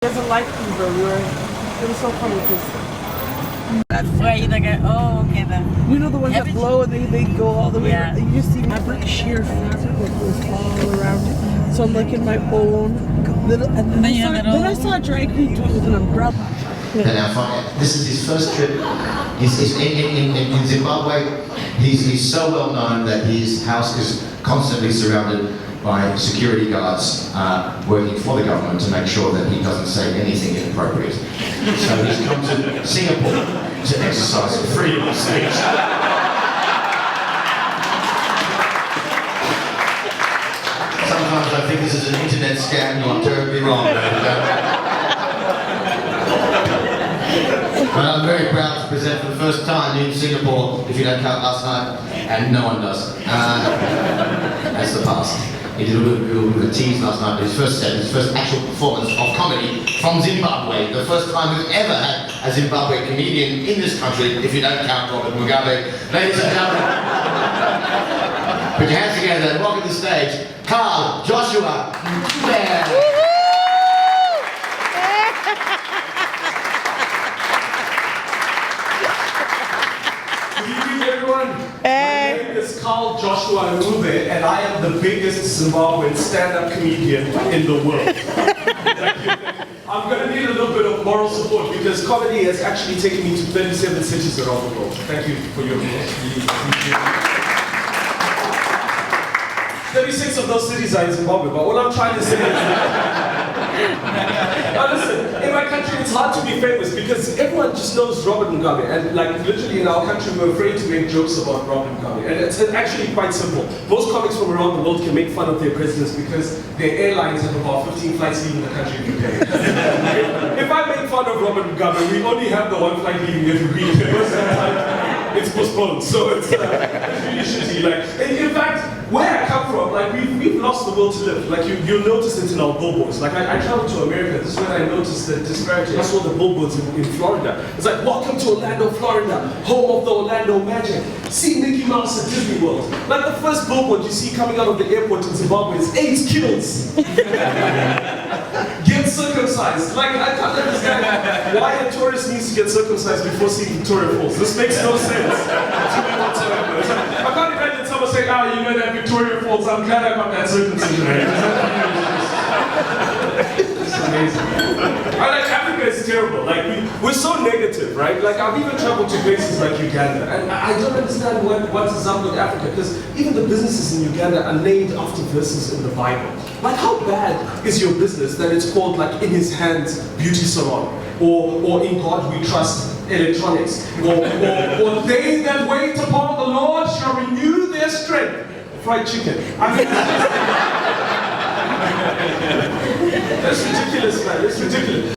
doesn't like fever. It was so funny because Afraid again. Oh, okay then. you know the ones that blow and they go all the way. Yeah. You just see fabric, sheer fabric that goes all around it. So I'm like in my own little, and then I saw a drag queen do it with an umbrella. This is his first trip. He's in Zimbabwe. He's so well known that his house is constantly surrounded by security guards working for the government to make sure that he doesn't say anything inappropriate. So he's come to Singapore to exercise freedom of speech. Sometimes I think this is an internet scam. I'm terribly wrong. But I'm very proud to present for the first time in Singapore, if you don't count last night, and no one does. That's the past. He did a little bit of a tease last night, his first set, his first actual performance of comedy from Zimbabwe. The first time we've ever had a Zimbabwe comedian in this country, if you don't count Robert Mugabe. Ladies and gentlemen, put your hands together and welcome to the stage, Carl Joshua Bear. My name is Carl Joshua Ngube, and I am the biggest Zimbabwean stand-up comedian in the world. I'm going to need a little bit of moral support because comedy has actually taken me to 37 cities around the world. Thank you for your support. 36 of those cities are in Zimbabwe, but what I'm trying to say is now listen, in my country it's hard to be famous because everyone just knows Robert Mugabe, and like literally in our country we're afraid to make jokes about Robert Mugabe, and it's actually quite simple. Most comics from around the world can make fun of their presidents because their airlines have about 15 flights leaving the country every day. If I make fun of Robert Mugabe, we only have the one flight leaving every week. It's postponed, so it's really shitty. Like, in fact, where I come from, like we've lost the will to live. Like you'll notice it in our billboards. Like I traveled to America. This is when I noticed the disparity. I saw the billboards in Florida. It's like, welcome to Orlando, Florida, home of the Orlando Magic. See Mickey Mouse at Disney World. Like the first billboard you see coming out of the airport in Zimbabwe is 8 kills. Get circumcised. Like I can't understand why a tourist needs to get circumcised before seeing Victoria Falls. This makes no sense to me whatsoever. It's like, I can't imagine someone saying, "Oh, you know that Victoria Falls, I'm glad I got that circumcision." It's amazing. Like Africa is terrible. Like we're so negative, right? Like I've even traveled to places like Uganda, and I don't understand what is up with Africa, because even the businesses in Uganda are named after verses in the Bible. Like how bad is your business that it's called like In His Hands Beauty Salon, or In God We Trust Electronics, or they that wait upon the Lord shall renew their strength. Fried chicken. I mean, that's ridiculous, man. It's ridiculous.